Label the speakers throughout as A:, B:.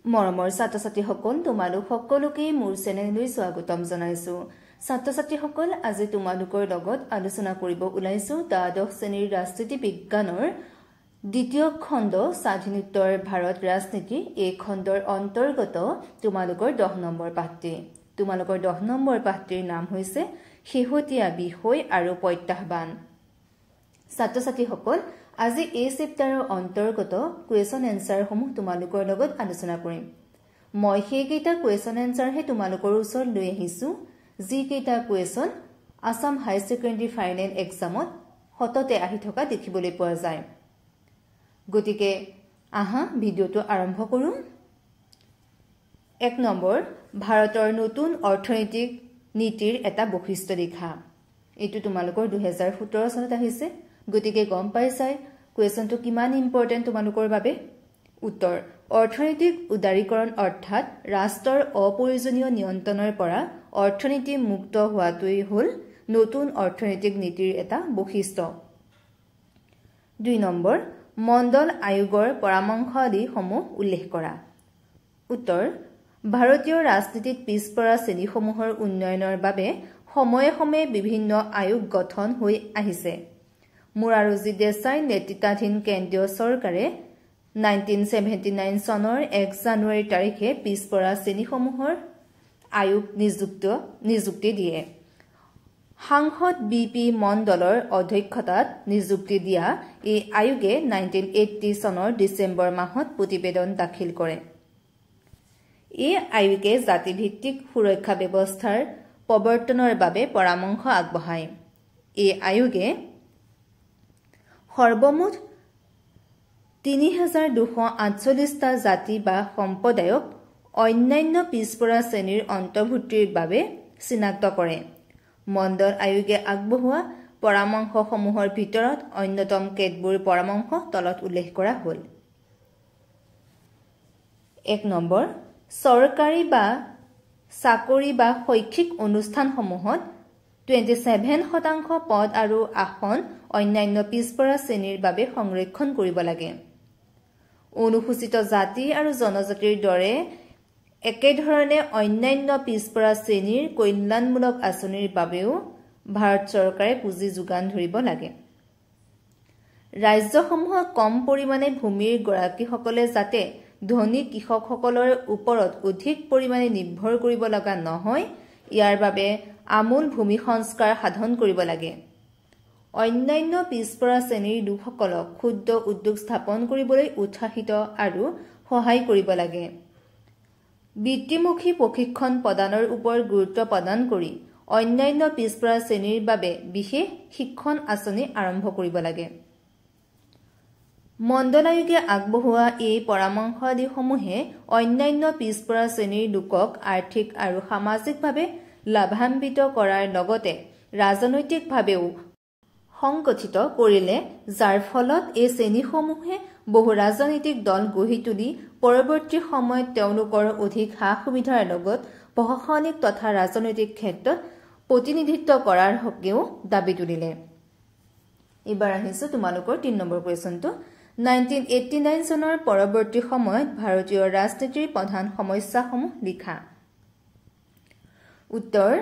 A: মৰমৰ ছাত্ৰ-ছাত্ৰীসকল তোমালোক সকলোকে মোৰ চেনেললৈ স্বাগতম জনাইছো। ছাত্ৰ-ছাত্ৰীসকল আজি তোমালোকৰ লগত আলোচনা কৰিব ওলাইছো দ্বাদশ শ্ৰেণীৰ ৰাজনীতি বিজ্ঞানৰ দ্বিতীয় খণ্ড স্বাধীনোত্তৰ ভাৰত ৰাজনীতি এই খণ্ডৰ অন্তৰ্গত তোমালোকৰ 10 নম্বৰ পাঠটি। তোমালোকৰ 10 নম্বৰ পাঠটিৰ নাম হৈছে শেহতীয়া বিষয় আৰু প্ৰত্যাহ্বান। ছাত্ৰ-ছাত্ৰীসকল আজি এই চেপ্টাৰৰ অন্তৰ্গত কুৱেশ্যন এনসাৰ সমূহ তোমালোকৰ লগত আলোচনা কৰিম। মই সেইকেইটা কুৱেশ্যন এনসাৰহে তোমালোকৰ ওচৰত লৈ আহিছো যিকেইটা কুৱেশ্যন আসাম হাই ছেকেণ্ডাৰী ফাইনেল এক্সামত হততে আহি থকা দেখিবলৈ পোৱা যায়। গতিকে আহা ভিডিঅটো আৰম্ভ কৰো। 1 নম্বৰ ভাৰতৰ নতুন অৰ্থনৈতিক নীতিৰ এটা বৈশিষ্ট্য লিখা। এটো তোমালোকৰ 2017 চনত আহিছে। গতিকে গম পাইছাই কুৱেশ্যনটো কিমান ইম্পৰ্টেন্ট তোমালোকৰ বাবে। উত্তৰ অৰ্থনৈতিক উদাৰীকৰণ অৰ্থাৎ ৰাষ্ট্ৰৰ অপ্ৰয়োজনীয় নিয়ন্ত্ৰণৰ পৰা অৰ্থনীতি মুক্ত হোৱাটোই হ'ল নতুন অৰ্থনৈতিক নীতিৰ এটা বৈশিষ্ট্য। 2 নম্বৰ মণ্ডল আয়োগৰ পৰামৰ্শাৱলীসমূহ উল্লেখ কৰা। উত্তৰ ভাৰতীয় ৰাজনীতিত পিছপৰা শ্ৰেণীসমূহৰ উন্নয়নৰ বাবে সময়ে সময়ে বিভিন্ন আয়োগ গঠন হৈ আহিছে। মোৰাৰজী দেশাই নেতৃত্বাধীন কেন্দ্ৰীয় চৰকাৰে 1979 চনৰ 1 জানুৱাৰী তাৰিখে পিছপৰা শ্ৰেণীসমূহৰ আয়োগ নিযুক্তি দিয়ে। সাংসদ বি.পি. মণ্ডলৰ অধ্যক্ষতাত নিযুক্তি দিয়া এই আয়োগে 1980 চনৰ ডিচেম্বৰ মাহত প্ৰতিবেদন দাখিল কৰে। এই আয়োগে জাতিভিত্তিক সুৰক্ষা ব্যৱস্থাৰ প্ৰৱৰ্তনৰ বাবে পৰামৰ্শ আগবঢ়ায়। এই আয়োগে সৰ্বমুঠ 3248টা জাতি বা সম্প্ৰদায়ক অন্যান্য পিছপৰা শ্ৰেণীৰ অন্তৰ্ভুক্তিৰ বাবে চিনাক্ত কৰে। মণ্ডল আয়োগে আগবঢ়োৱা পৰামৰ্শসমূহৰ ভিতৰত অন্যতম কেতবোৰ পৰামৰ্শ তলত উল্লেখ কৰা হ'ল। 1 নম্বৰ চৰকাৰী বা চাকৰি বা শৈক্ষিক অনুষ্ঠানসমূহত 27% পদ আৰু আসন অন্যান্য পিছপৰা শ্ৰেণীৰ বাবে সংৰক্ষণ কৰিব লাগে। অনুসূচিত জাতি আৰু জনজাতিৰ দৰে একেধৰণে অন্যান্য পিছপৰা শ্ৰেণীৰ কল্যাণমূলক আঁচনিৰ বাবেও ভাৰত চৰকাৰে পুঁজি যোগান ধৰিব লাগে। ৰাজ্যসমূহত কম পৰিমাণে ভূমিৰ গৰাকীসকলে যাতে ধনী কৃষকসকলৰ ওপৰত অধিক পৰিমাণে নিৰ্ভৰ কৰিব লগা নহয় ইয়াৰ বাবে আমূল ভূমি সংস্কাৰ সাধন কৰিব লাগে। অন্যান্য পিছপৰা শ্ৰেণীৰ লোকসকলক ক্ষুদ্ৰ উদ্যোগ স্থাপন কৰিবলৈ উৎসাহিত আৰু সহায় কৰিব লাগে। বৃত্তিমুখী প্ৰশিক্ষণ প্ৰদানৰ ওপৰত গুৰুত্ব প্ৰদান কৰি অন্যান্য পিছপৰা শ্ৰেণীৰ বাবে বিশেষ শিক্ষণ আঁচনি আৰম্ভ কৰিব লাগে। মণ্ডল আয়োগে আগবঢ়োৱা এই পৰামৰ্শাৱলীসমূহে অন্যান্য পিছপৰা শ্ৰেণীৰ লোকক আৰ্থিক আৰু সামাজিকভাৱে লাভান্বিত কৰাৰ লগতে ৰাজনৈতিকভাৱেও সংগঠিত কৰিলে যাৰ ফলত এই শ্ৰেণীসমূহে বহু ৰাজনৈতিক দল গঢ়ি তুলি পৰৱৰ্তী সময়ত তেওঁলোকৰ অধিক সা-সুবিধাৰ লগত প্ৰশাসনিক তথা ৰাজনৈতিক ক্ষেত্ৰত প্ৰতিনিধিত্ব কৰাৰ হকেও দাবী তুলিলে। এবাৰ আহিছো তোমালোকৰ 3 নম্বৰ কুৱেশ্যনটো। 1989 চনৰ পৰৱৰ্তী সময়ত ভাৰতীয় ৰাজনীতিৰ প্ৰধান সমস্যাসমূহ লিখা। উত্তৰ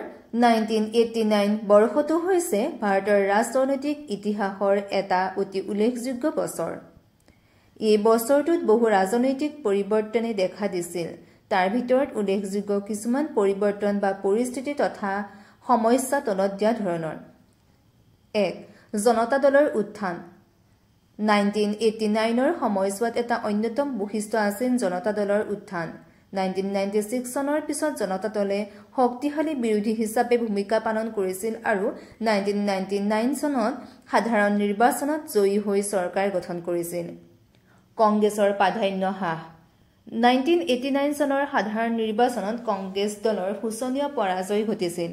A: 1989 বৰ্ষটো হৈছে ভাৰতৰ ৰাজনৈতিক ইতিহাসৰ এটা অতি উল্লেখযোগ্য বছৰ। এই বছৰটোত বহু ৰাজনৈতিক পৰিৱৰ্তনে দেখা দিছিল। তাৰ ভিতৰত উল্লেখযোগ্য কিছুমান পৰিৱৰ্তন বা পৰিস্থিতি তথা সমস্যা তলত দিয়া ধৰণৰ। 1. জনতা দলৰ উত্থান। 1989ৰ সময়ছোৱাত এটা অন্যতম বৈশিষ্ট্য আছিল জনতা দলৰ উত্থান। 1996 চনৰ পিছত জনতা দলে শক্তিশালী বিৰোধী হিচাপে ভূমিকা পালন কৰিছিল আৰু 1999 চনত সাধাৰণ নিৰ্বাচনত জয়ী হৈ চৰকাৰ গঠন কৰিছিল। কংগ্ৰেছৰ প্ৰাধান্য হ্ৰাস। 1989 চনৰ সাধাৰণ নিৰ্বাচনত কংগ্ৰেছ দলৰ শোচনীয় পৰাজয় ঘটিছিল।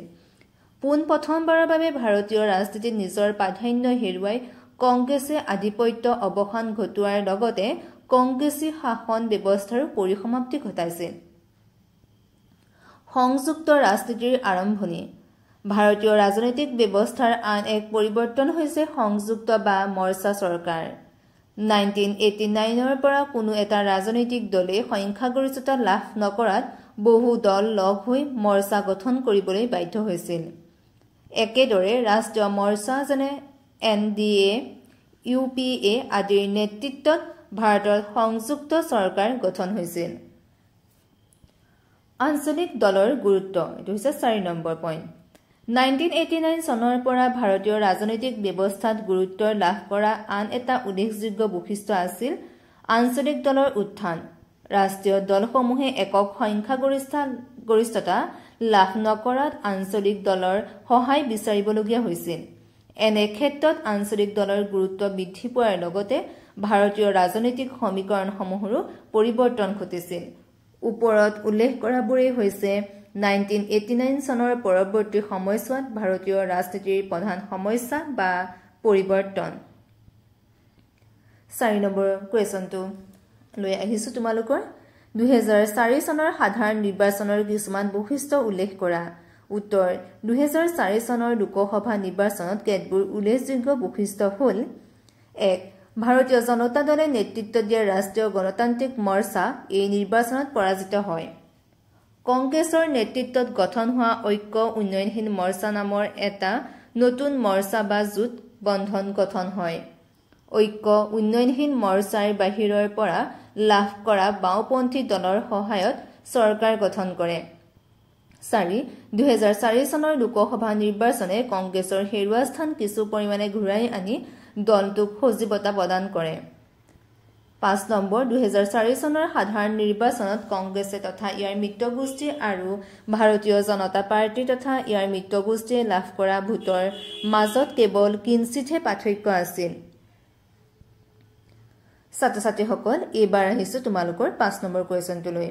A: পোনপ্ৰথমবাৰৰ বাবে ভাৰতীয় ৰাজনীতিত নিজৰ প্ৰাধান্য হেৰুৱাই কংগ্ৰেছে আধিপত্য অৱসান ঘটোৱাৰ লগতে কংগ্ৰেছী শাসন ব্যৱস্থাৰো পৰিসমাপ্তি ঘটাইছিল। সংযুক্ত ৰাজনীতিৰ আৰম্ভণি। ভাৰতীয় ৰাজনৈতিক ব্যৱস্থাৰ আন এক পৰিৱৰ্তন হৈছে সংযুক্ত বা মৰ্চা চৰকাৰ। 1989 পৰা কোনো এটা ৰাজনৈতিক দলে সংখ্যাগৰিষ্ঠতা লাভ নকৰাত বহু দল লগ হৈ মৰ্চা গঠন কৰিবলৈ বাধ্য হৈছিল। একেদৰে ৰাষ্ট্ৰীয় মৰ্চা যেনে NDA, UPA আদিৰ নেতৃত্বত ভাৰতৰ সংযুক্ত চৰকাৰ গঠন হৈছিল। আঞ্চলিক দলৰ গুৰুত্ব, এইটো হৈছে 4 নম্বৰ পইণ্ট। 1989 চনৰ পৰা ভাৰতীয় ৰাজনৈতিক ব্যৱস্থাত গুৰুত্ব লাভ কৰা আন এটা উল্লেখযোগ্য বৈশিষ্ট্য আছিল আঞ্চলিক দলৰ উত্থান। ৰাষ্ট্ৰীয় দলসমূহে একক সংখ্যাগৰিষ্ঠতা লাভ নকৰাত আঞ্চলিক দলৰ সহায় বিচাৰিবলগীয়া হৈছিল। এনে ক্ষেত্ৰত আঞ্চলিক দলৰ গুৰুত্ব বৃদ্ধি পোৱাৰ লগতে ভাৰতীয় ৰাজনৈতিক সমীকৰণসমূহৰো পৰিৱৰ্তন ঘটিছিল। ওপৰত উল্লেখ কৰাবোৰেই হৈছে 1989 চনৰ পৰৱৰ্তী সময়ছোৱাত ভাৰতীয় ৰাজনীতিৰ প্ৰধান সমস্যা বা পৰিৱৰ্তন। 4 নম্বৰ কুৱেশ্যনটো লৈ আহিছো তোমালোকৰ 2004 চনৰ সাধাৰণ নিৰ্বাচনৰ কিছুমান বৈশিষ্ট্য উল্লেখ কৰা। উত্তৰ 2004 চনৰ লোকসভা নিৰ্বাচনত কেতবোৰ উল্লেখযোগ্য বৈশিষ্ট্য হ'ল: 1. ভাৰতীয় জনতা দলে নেতৃত্ব দিয়া ৰাষ্ট্ৰীয় গণতান্ত্ৰিক মৰ্চা এই নিৰ্বাচনত পৰাজিত হয়। কংগ্ৰেছৰ নেতৃত্বত গঠন হোৱা ঐক্য উন্নয়নশীল মৰ্চা নামৰ এটা নতুন মৰ্চা বা জোট বন্ধন গঠন হয়। ঐক্য উন্নয়নশীল মৰ্চাৰ বাহিৰৰ পৰা লাভ কৰা বাওঁপন্থী দলৰ সহায়ত চৰকাৰ গঠন কৰে। 4. 2004 চনৰ লোকসভা নিৰ্বাচনে কংগ্ৰেছৰ হেৰুৱা স্থান কিছু পৰিমাণে ঘূৰাই আনি দলটোক সজীৱতা প্ৰদান কৰে। 5 নম্বৰ 2004 চনৰ সাধাৰণ নিৰ্বাচনত কংগ্ৰেছে তথা ইয়াৰ মিত্ৰগোষ্ঠী আৰু ভাৰতীয় জনতা পাৰ্টি তথা ইয়াৰ মিত্ৰগোষ্ঠীয়ে লাভ কৰা ভোটৰ মাজত কেৱল কিঞ্চিতহে পাৰ্থক্য আছিল। ছাত্ৰ-ছাত্ৰীসকল, এইবাৰ আহিছো তোমালোকৰ 5 নম্বৰ কুৱেশ্যনটোলৈ।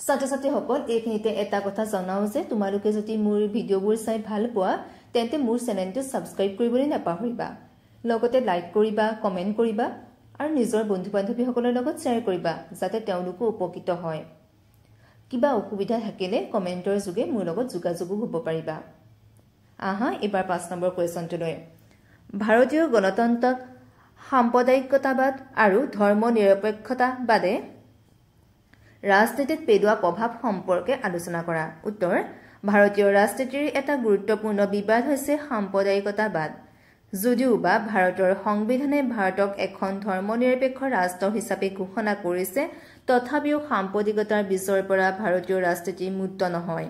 A: ছাত্ৰ-ছাত্ৰীসকল, এইখিনিতে এটা কথা জনাও যে তোমালোকে যদি মোৰ ভিডিঅ'বোৰ চাই ভাল পোৱা তেন্তে মোৰ চেনেলটো ছাবস্ক্ৰাইব কৰিবলৈ নাপাহৰিবা। লগতে লাইক কৰিবা, কমেণ্ট কৰিবা আৰু নিজৰ বন্ধু-বান্ধৱীসকলৰ লগত শ্বেয়াৰ কৰিবা যাতে তেওঁলোকো উপকৃত হয়। কিবা অসুবিধা থাকিলে কমেণ্টৰ যোগে মোৰ লগত যোগাযোগো হ'ব পাৰিবা। আহা এবাৰ 5 নম্বৰ কুৱেশ্যনটোলৈ। ভাৰতীয় গণতন্ত্ৰক সাম্প্ৰদায়িকতাবাদ আৰু ধৰ্ম নিৰপেক্ষতাবাদে ৰাজনীতিত পেলোৱা প্ৰভাৱ সম্পৰ্কে আলোচনা কৰা। উত্তৰ: ভাৰতীয় ৰাজনীতিৰ এটা গুৰুত্বপূৰ্ণ বিবাদ হৈছে সাম্প্ৰদায়িকতাবাদ। যদিওবা ভাৰতৰ সংবিধানে ভাৰতক এখন ধৰ্মনিৰপেক্ষ ৰাষ্ট্ৰ হিচাপে ঘোষণা কৰিছে, তথাপিও সাম্প্ৰদায়িকতাৰ বীজৰ পৰা ভাৰতীয় ৰাজনীতি মুক্ত নহয়।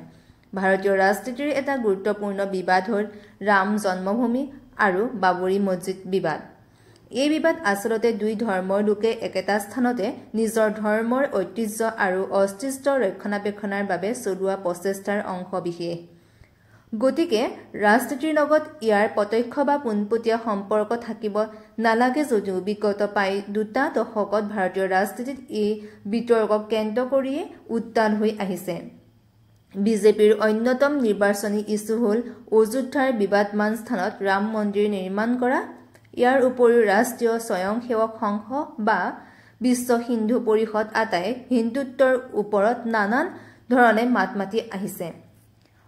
A: ভাৰতীয় ৰাজনীতিৰ এটা গুৰুত্বপূৰ্ণ বিবাদ হ'ল ৰাম জন্মভূমি আৰু বাবৰি মছজিদ বিবাদ। এই বিবাদ আচলতে দুই ধৰ্মৰ লোকে একেটা স্থানতে নিজৰ ধৰ্মৰ ঐতিহ্য আৰু অস্তিত্ব ৰক্ষণাবেক্ষণৰ বাবে চলোৱা প্ৰচেষ্টাৰ অংশ বিশেষ। গতিকে ৰাজনীতিৰ লগত ইয়াৰ প্ৰত্যক্ষ বা পোনপটীয়া সম্পৰ্ক থাকিব নালাগে যদিও বিগত প্ৰায় 2 দশকত ভাৰতীয় ৰাজনীতিত এই বিতৰ্কক কেন্দ্ৰ কৰিয়ে উত্তাল হৈ আহিছে। বিজেপিৰ অন্যতম নিৰ্বাচনী ইছ্যু হ'ল অযোধ্যাৰ বিবাদমান স্থানত ৰাম মন্দিৰ নিৰ্মাণ কৰা। ইয়াৰ উপৰিও ৰাষ্ট্ৰীয় স্বয়ংসেৱক সংঘ বা বিশ্ব হিন্দু পৰিষদ আটাই হিন্দুত্বৰ ওপৰত নানান ধৰণে মাত মাতি আহিছে।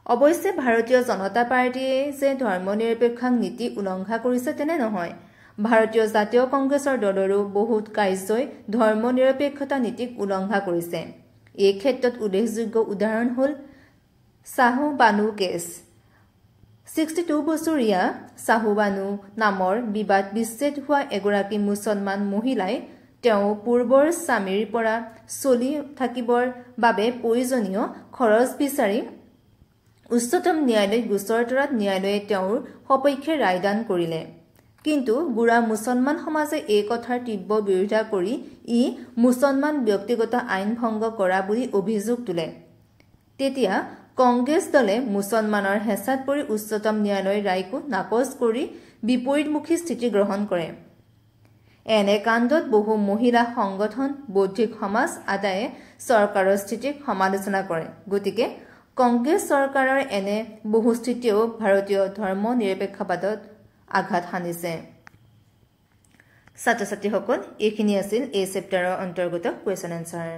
A: অৱশ্যে ভাৰতীয় জনতা পাৰ্টীয়ে যে ধৰ্মনিৰপেক্ষ নীতি উলংঘা কৰিছে তেনে নহয়। ভাৰতীয় জাতীয় কংগ্ৰেছৰ দলৰো বহুত কাৰ্যই ধৰ্মনিৰপেক্ষতা নীতিক উলংঘা কৰিছে। এই ক্ষেত্ৰত উল্লেখযোগ্য উদাহৰণ হ'ল শাহবানু কেছ। 62 বছৰীয়া শাহবানু নামৰ বিবাদ বিচ্ছেদ হোৱা এগৰাকী মুছলমান মহিলাই তেওঁ পূৰ্বৰ স্বামীৰ পৰা চলি থাকিবৰ বাবে প্ৰয়োজনীয় খৰচ বিচাৰি উচ্চতম ন্যায়ালয়ত গোচৰ তৰাত ন্যায়ালয়ে তেওঁৰ সপক্ষে ৰায়দান কৰিলে। কিন্তু গোড়া মুছলমান সমাজে এই কথাৰ তীব্ৰ বিৰোধিতা কৰি ই মুছলমান ব্যক্তিগত আইন ভংগ কৰা বুলি অভিযোগ তোলে। তেতিয়া কংগ্ৰেছ দলে মুছলমানৰ হেঁচাত পৰি উচ্চতম ন্যায়ালয়ৰ ৰায়কো নাকচ কৰি বিপৰীতমুখী স্থিতি গ্ৰহণ কৰে। এনে কাণ্ডত বহু মহিলা সংগঠন, বৌদ্ধিক সমাজ আদায়ে চৰকাৰৰ স্থিতিক সমালোচনা কৰে। গতিকে কংগ্ৰেছ চৰকাৰৰ এনে বহু স্থিতিয়েও ভাৰতীয় ধৰ্ম নিৰপেক্ষবাদত আঘাত সানিছে। ছাত্ৰ-ছাত্ৰীসকল, এইখিনি আছিল এই চেপ্টাৰৰ অন্তৰ্গত কুৱেশ্যন এনচাৰ।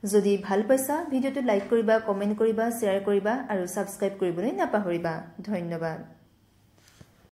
A: যদি ভাল পাইছা ভিডিঅ'টো লাইক কৰিবা, কমেণ্ট কৰিবা, শ্বেয়াৰ কৰিবা আৰু ছাবস্ক্ৰাইব কৰিবলৈ নাপাহৰিবা। ধন্যবাদ।